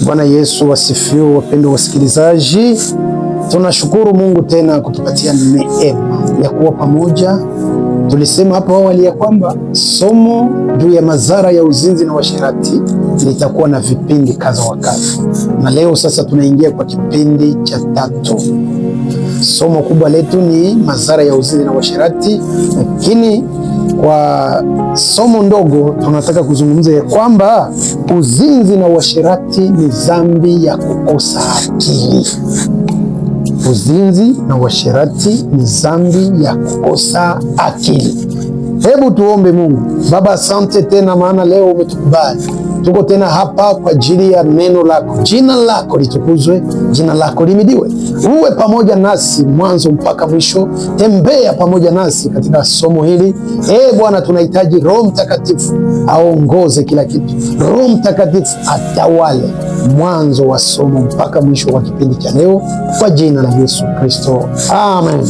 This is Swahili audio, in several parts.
Bwana Yesu wasifiwe. Wapendwa wasikilizaji, tunashukuru Mungu tena kutupatia neema ya kuwa pamoja. Tulisema hapo awali ya kwamba somo juu ya madhara ya uzinzi na uasherati litakuwa na vipindi kadha wa kadha, na leo sasa tunaingia kwa kipindi cha 3. Somo kubwa letu ni madhara ya uzinzi na uasherati, lakini kwa somo ndogo tunataka kuzungumza ya kwamba uzinzi na uasherati ni dhambi ya kukosa akili. Uzinzi na uasherati ni dhambi ya kukosa akili. Hebu tuombe Mungu. Baba, asante tena, maana leo umetukubali. Tuko tena hapa kwa ajili ya neno lako. Jina lako litukuzwe, jina lako limidiwe. Uwe pamoja nasi mwanzo mpaka mwisho. Tembea pamoja nasi katika somo hili. Bwana, tunahitaji Roho Mtakatifu aongoze kila kitu. Roho Mtakatifu atawale mwanzo wa somo mpaka mwisho wa kipindi cha leo, kwa jina la Yesu Kristo, amen.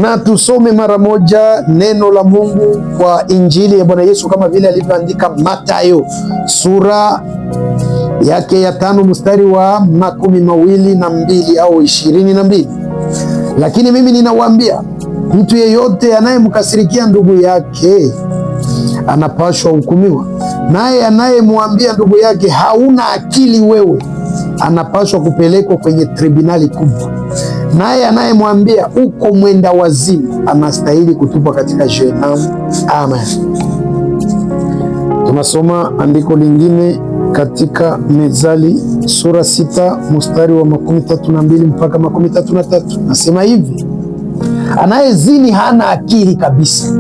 Na tusome mara moja neno la Mungu kwa Injili ya Bwana Yesu kama vile alivyoandika Mathayo sura yake ya 5 mstari wa 22 au 22. Lakini mimi ninawaambia, mtu yeyote anayemkasirikia ndugu yake anapaswa hukumiwa, naye anayemwambia ndugu yake hauna akili wewe, anapaswa kupelekwa kwenye tribunali kubwa, naye anayemwambia uko mwenda wazimu anastahili kutupwa katika Jehanamu. Amen. Tunasoma andiko lingine katika Mezali sura 6 mstari wa 32 mpaka 33. Nasema hivi: anayezini hana akili kabisa,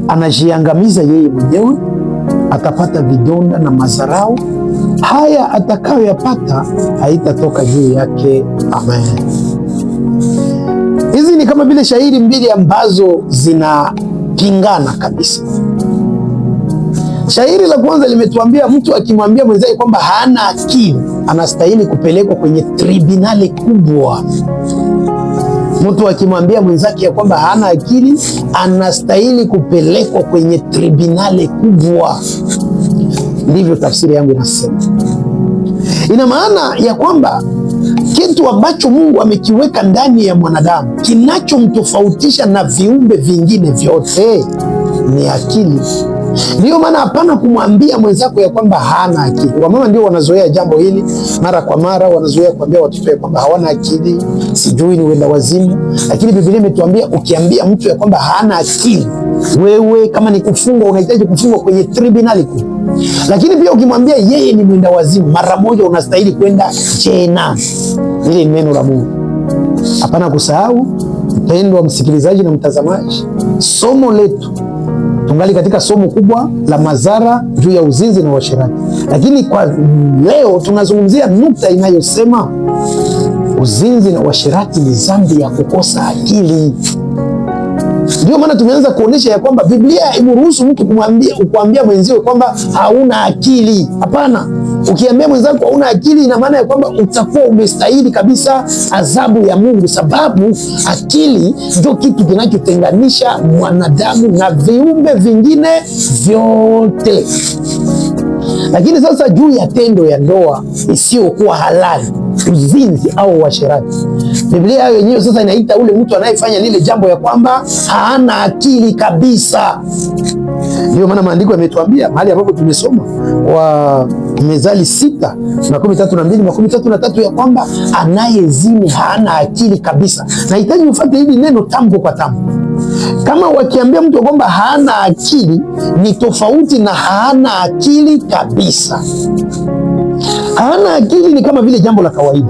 anajiangamiza yeye mwenyewe, atapata vidonda na madharau, haya atakayoyapata haitatoka juu yake. Amen. Hizi ni kama vile shairi mbili ambazo zinapingana kabisa. Shairi la kwanza limetuambia mtu akimwambia mwenzake kwamba hana akili anastahili kupelekwa kwenye tribunali kubwa. Mtu akimwambia mwenzake ya kwamba hana akili anastahili kupelekwa kwenye tribunali kubwa. Ndivyo tafsiri yangu inasema. Ina maana ya kwamba kitu ambacho Mungu amekiweka ndani ya mwanadamu kinachomtofautisha na viumbe vingine vyote ni akili. Ndio maana hapana kumwambia mwenzako ya kwamba hana akili. Wamama ndio wanazoea jambo hili mara kwa mara, wanazoea kuambia watoto ya kwamba hawana akili, sijui ni wenda wazimu. Lakini Biblia imetuambia ukiambia mtu ya kwamba hana akili, wewe kama ni kufungwa unahitaji kufungwa kwenye tribunali kuu. Lakini pia ukimwambia yeye ni mwenda wazimu, mara moja unastahili kwenda Jehanamu. Ile ni neno la Mungu. Hapana kusahau, mpendwa msikilizaji na mtazamaji, somo letu tungali katika somo kubwa la madhara juu ya uzinzi na uasherati. Lakini kwa leo tunazungumzia nukta inayosema uzinzi na uasherati ni dhambi ya kukosa akili. Ndio maana tumeanza kuonesha ya kwamba Biblia imeruhusu mtu kuambia mwenzio kwamba hauna akili. Hapana. Ukiambia mwenzako hauna akili, ina maana ya kwamba utakuwa umestahili kabisa adhabu ya Mungu, sababu akili ndio kitu kinachotenganisha mwanadamu na viumbe vingine vyote. Lakini sasa juu ya tendo ya ndoa isiyokuwa halali, uzinzi au uasherati, Biblia yenyewe sasa inaita ule mtu anayefanya lile jambo ya kwamba hana akili kabisa. Ndio maana maandiko yametuambia mahali ambapo tumesoma wa Mezali 6:32-33 ya kwamba anayezini hana akili kabisa. Nahitaji ufuate hili neno tamko kwa tamko. Kama wakiambia mtu kwamba hana akili ni tofauti na hana akili kabisa. Hana akili ni kama vile jambo la kawaida.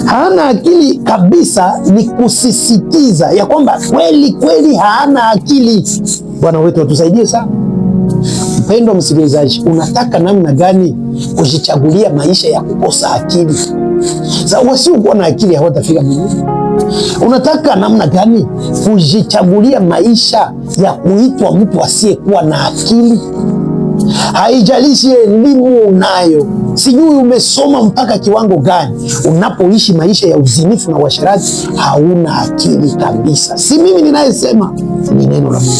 Hana akili kabisa ni kusisitiza ya kwamba kweli kweli hana akili. Bwana wetu atusaidie sana. Mpendwa msikilizaji, unataka namna gani kujichagulia maisha ya kukosa akili? Sasa wasiokuwa na akili hawatafika mbinguni. Unataka namna gani kujichagulia maisha ya kuitwa mtu asiyekuwa na akili? Haijalishi elimu unayo, sijui umesoma mpaka kiwango gani, unapoishi maisha ya uzinifu na uasherati hauna akili kabisa. Si mimi ninayesema, ni neno la Mungu.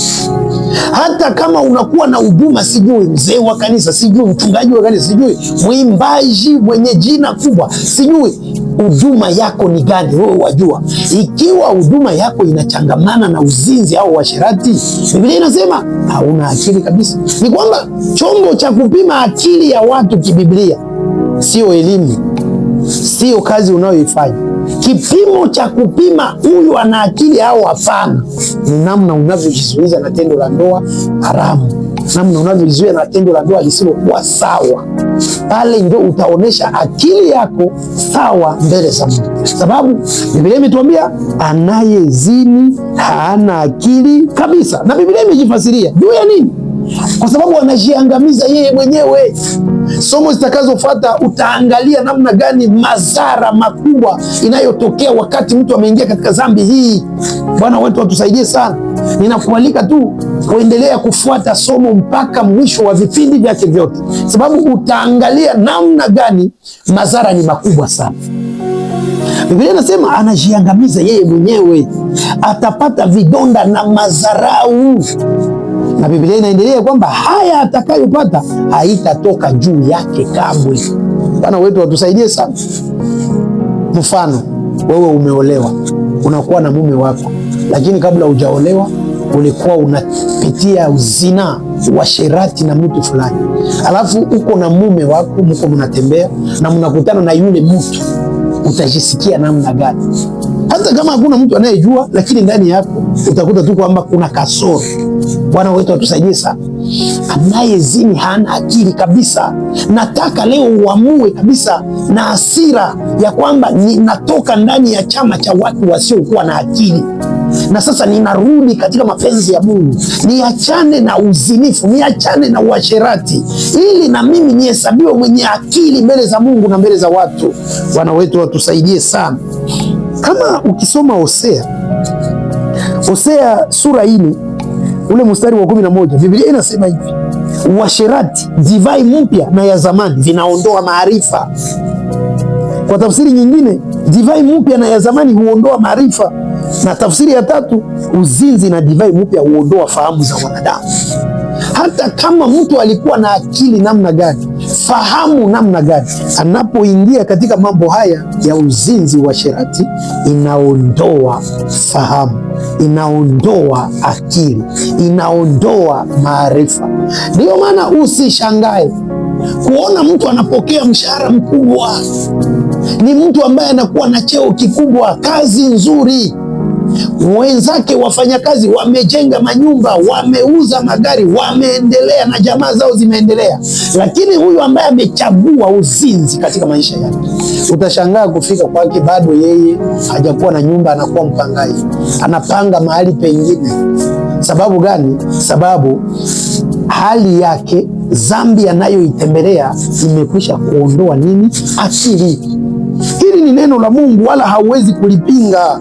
Hata kama unakuwa na huduma, sijui mzee wa kanisa, sijui mchungaji wa kanisa, sijui mwimbaji mwenye jina kubwa, sijui huduma yako ni gani, wewe wajua. Ikiwa huduma yako inachangamana na uzinzi au uasherati, Biblia inasema hauna akili kabisa. Ni kwamba chombo cha kupima akili ya watu kibiblia sio elimu, sio kazi unayoifanya. Kipimo cha kupima huyu ana akili au hapana ni namna unavyojizuiza na tendo la ndoa haramu, namna unavyojizuia na tendo la ndoa lisilokuwa sawa. Pale ndio utaonesha akili yako sawa mbele za Mungu, sababu Biblia imetuambia anayezini hana akili kabisa. Na Biblia imejifasiria juu ya nini? Kwa sababu anajiangamiza yeye mwenyewe. Somo zitakazofuata utaangalia namna gani madhara makubwa inayotokea wakati mtu ameingia katika dhambi hii. Bwana wetu atusaidie sana. Ninakualika tu kuendelea kufuata somo mpaka mwisho wa vipindi vyake vyote, sababu utaangalia namna gani madhara ni makubwa sana. Biblia inasema anajiangamiza yeye mwenyewe, atapata vidonda na madharau. Na Biblia inaendelea kwamba haya atakayopata haitatoka juu yake kamwe. Bwana wetu watusaidie sana. Mfano, wewe umeolewa, unakuwa na mume wako, lakini kabla hujaolewa ulikuwa unapitia uzina, uasherati na mtu fulani. Alafu uko na mume wako, mko mnatembea na mnakutana na yule mtu, utajisikia namna gani? Hata kama hakuna mtu anayejua, lakini ndani yako utakuta tu kwamba kuna kasoro. Bwana wetu atusaidie sana. Anayezini hana akili kabisa. Nataka leo uamue kabisa na hasira ya kwamba ninatoka ndani ya chama cha watu wasiokuwa na akili, na sasa ninarudi katika mapenzi ya Mungu. Niachane na uzinifu, niachane na uasherati, ili na mimi nihesabiwe mwenye akili mbele za Mungu na mbele za watu. Bwana wetu watusaidie sana. Kama ukisoma Hosea sura 4 ule mstari wa 11, Biblia inasema hivi: uasherati, divai mpya na ya zamani vinaondoa maarifa. Kwa tafsiri nyingine, divai mpya na ya zamani huondoa maarifa. Na tafsiri ya tatu, uzinzi na divai mpya huondoa fahamu za wanadamu. Hata kama mtu alikuwa na akili namna gani, fahamu namna gani, anapoingia katika mambo haya ya uzinzi, uasherati, inaondoa fahamu, inaondoa akili, inaondoa maarifa. Ndio maana usishangae kuona mtu anapokea mshahara mkubwa, ni mtu ambaye anakuwa na cheo kikubwa, kazi nzuri, wenzake wafanyakazi wamejenga manyumba, wameuza magari, wameendelea na jamaa zao zimeendelea, lakini huyu ambaye amechagua uzinzi katika maisha yake, utashangaa kufika kwake bado yeye hajakuwa na nyumba, anakuwa mpangaji, anapanga mahali pengine. Sababu gani? Sababu hali yake, dhambi anayoitembelea imekwisha kuondoa nini? Akili. Hili ni neno la Mungu, wala hauwezi kulipinga.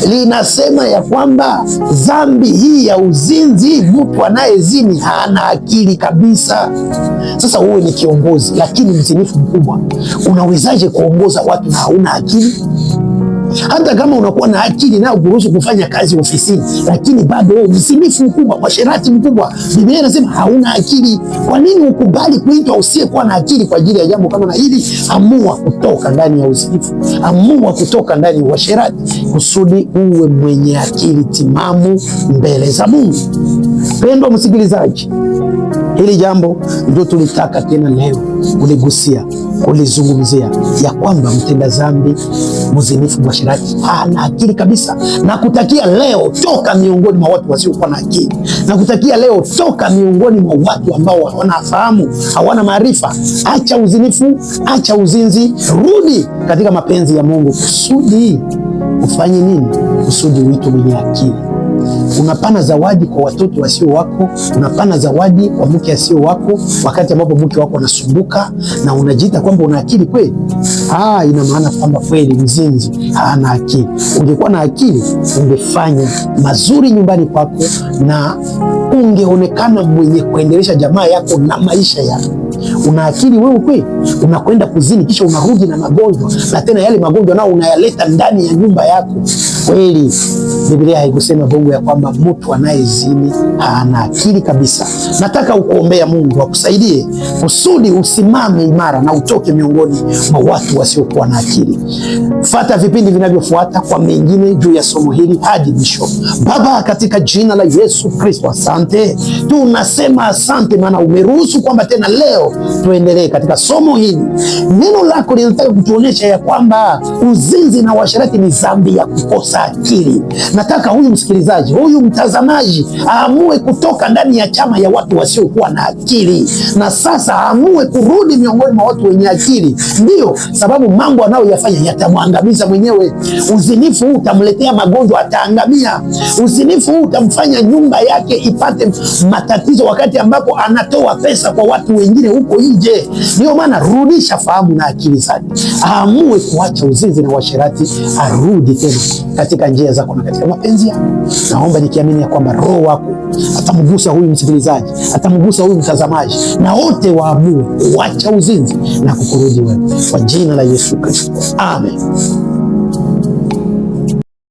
Linasema ya kwamba dhambi hii ya uzinzi, mtu anayezini hana akili kabisa. Sasa wewe ni kiongozi, lakini mzinifu mkubwa, unawezaje kuongoza watu na hauna akili? Hata kama unakuwa na akili na kuruhusu kufanya kazi ofisini, lakini bado wewe mzinifu mkubwa, mwasherati mkubwa, Biblia inasema hauna akili. Kwa nini ukubali kuitwa usiyekuwa na akili kwa ajili ya jambo kama hili? Amua kutoka ndani ya uzinifu, amua kutoka ndani ya uasherati, kusudi uwe mwenye akili timamu mbele za Mungu. Pendwa msikilizaji, hili jambo ndio tulitaka tena leo kuligusia, kulizungumzia, ya kwamba mtenda dhambi, mzinifu, mwasherati hana akili kabisa. Na kutakia leo toka miongoni mwa watu wasiokuwa na akili, na kutakia leo toka miongoni mwa watu ambao hawana fahamu, hawana maarifa. Acha uzinifu, acha uzinzi, rudi katika mapenzi ya Mungu. Kusudi ufanye nini? Kusudi uitwe mwenye akili. Unapana zawadi kwa watoto wasio wako, unapana zawadi kwa mke asio wako, wakati ambapo mke wako anasumbuka, na unajiita kwamba una akili kweli. Ina maana kwamba kweli mzinzi hana akili. Ungekuwa na akili, ungefanya mazuri nyumbani kwako na ungeonekana mwenye kuendelesha jamaa yako na maisha yako. Una akili wewe kweli? Unakwenda kuzini kisha unarudi na magonjwa, na tena yale magonjwa nao unayaleta ndani ya nyumba yako kweli? Biblia haikusema bongo ya kwamba mtu anayezini hana akili kabisa. Nataka ukuombea Mungu akusaidie kusudi usimame imara na utoke miongoni mwa watu wasiokuwa na akili. Fuata vipindi vinavyofuata kwa mengine juu ya somo hili hadi mwisho. Baba, katika jina la Yesu Kristo, asante. Tunasema asante, maana umeruhusu kwamba tena leo tuendelee katika somo hili. Neno lako linataka kutuonyesha ya kwamba uzinzi na uasherati ni dhambi ya kukosa akili. Nataka huyu msikilizaji, huyu mtazamaji aamue kutoka ndani ya chama ya watu wasiokuwa na akili, na sasa aamue kurudi miongoni mwa watu wenye akili. Ndiyo sababu mambo anayoyafanya yatamwangamiza mwenyewe. Uzinifu huu utamletea magonjwa, ataangamia. Uzinifu huu utamfanya nyumba yake ipate matatizo, wakati ambapo anatoa pesa kwa watu wengine huko nje. Ndio maana rudisha fahamu na akili zake, aamue kuacha uzinzi na uasherati, arudi tena katika njia zako na katika mapenzi yako. Naomba nikiamini ya kwamba Roho wako atamgusa huyu msikilizaji, atamgusa huyu mtazamaji, na wote waamue kuacha uzinzi na kukurudi wewe, kwa jina la Yesu Kristo, amen.